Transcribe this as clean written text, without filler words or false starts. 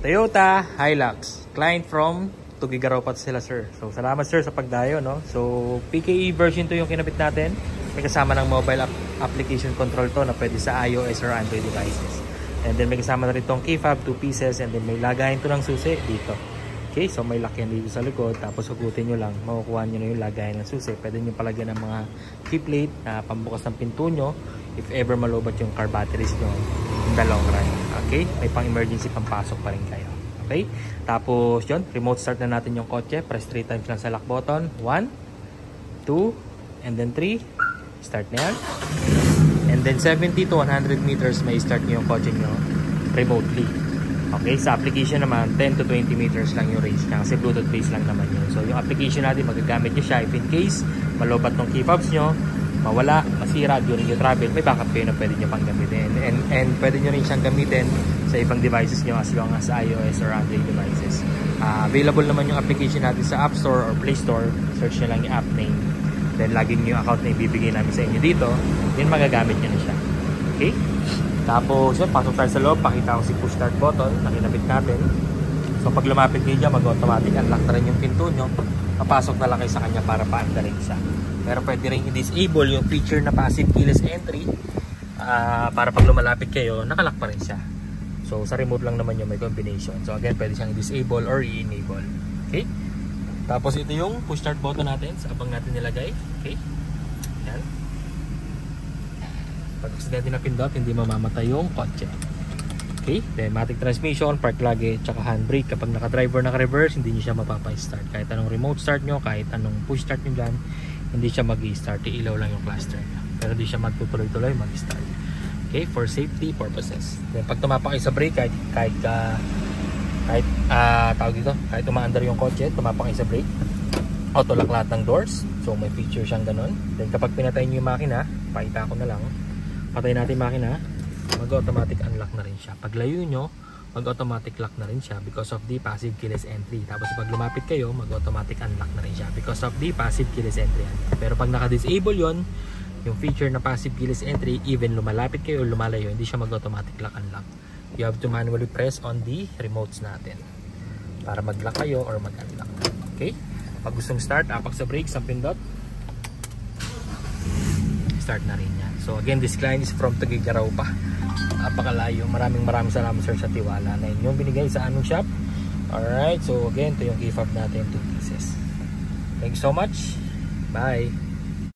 Toyota Hilux. Client from Tuguegarao sila, sir. So, salamat sir sa pagdayo, no? So, PKE version 2 yung kinabit natin. May kasama ng mobile application control to na pwede sa iOS or Android devices. And then may kasama na rin itong key fob, 2 pieces. And then may lagayan to ng susi dito. Okay, so may lock yan dito sa likod. Tapos hugutin nyo lang, makukuha nyo na yung lagayan ng susi. Pwede nyo palagyan ng mga key plate na pambukas ng pinto nyo if ever malobat yung car batteries nyo in the long run. Okay, may pang emergency pampasok pa rin kayo. Okay, tapos yun, remote start na natin yung kotse. Press 3 times lang sa lock button. 1, 2, and then 3. Start na yan. And then 70 to 100 meters may start nyo yung kotse nyo remotely. Okay, sa application naman 10 to 20 meters lang yung range niya kasi Bluetooth based lang naman yun. So yung application natin magagamit nyo siya if in case malobat ng key fobs nyo, mawala, masira during your travel, may backup kayo na pwede nyo pang gamitin. And pwede nyo rin siyang gamitin sa ibang devices nyo as long as iOS or Android devices. Available naman yung application natin sa App Store or Play Store. Search nyo lang yung app name. Then laging yung account na ibibigay namin sa inyo dito, yun magagamit nyo na siya. Okay? Tapos yun, pasok tayo sa loob. Pakita ko si push start button na kinabit natin. So pag lumapit kayo dyan, mag-automatic unlock na rin yung pinto nyo. Papasok na lang kayo sa kanya para paanda rin siya. Pero pwede rin i-disable yung feature na passive keyless entry para pag lumalapit kayo, nakalock pa rin siya. So sa remote lang naman yung may combination. So again, pwede siyang i-disable or i-enable. Okay? Tapos ito yung push start button natin sa abang natin nilagay. Okay? Yan. Pag aksidente na pindot, hindi mamamatay yung kotse. Okay? Then matic transmission, park luggage, tsaka handbrake. Kapag naka-drive or naka-reverse, hindi nyo siya mapapay-start. Kahit anong remote start nyo, kahit anong push start nyo dyan, hindi siya mag-i-start. Iilaw lang yung cluster nyo. Pero hindi siya magtutuloy-tuloy mag-start. Okay? For safety purposes. Then pag tumapak kayo sa brake, kahit tawag dito, kahit umaandar yung kotse, tumapak kayo sa brake, auto lock lahat ng doors. So may feature siyang ganun. Then kapag pinatay nyo yung makina, pakita ko na lang, patay natin yung makina, mag-automatic unlock na rin siya. Pag layo nyo, mag-automatic lock na rin siya because of the passive keyless entry. Tapos pag lumapit kayo, mag-automatic unlock na rin siya because of the passive keyless entry. Pero pag naka-disable yon, yung feature na passive keyless entry, even lumalapit kayo o lumalayo, hindi siya mag-automatic lock unlock. You have to manually press on the remotes natin para mag-lock kayo or mag-unlock. Okay? Pag gustong start, apak sa brakes, ang pindot, start na rin yan. So again, this client is from Tuguegarao pa. Apakalayo. Maraming salamat sir sa tiwala na inyong binigay sa aming shop. Alright, so again, ito yung key fob natin, 2 pieces. Thank you so much. Bye.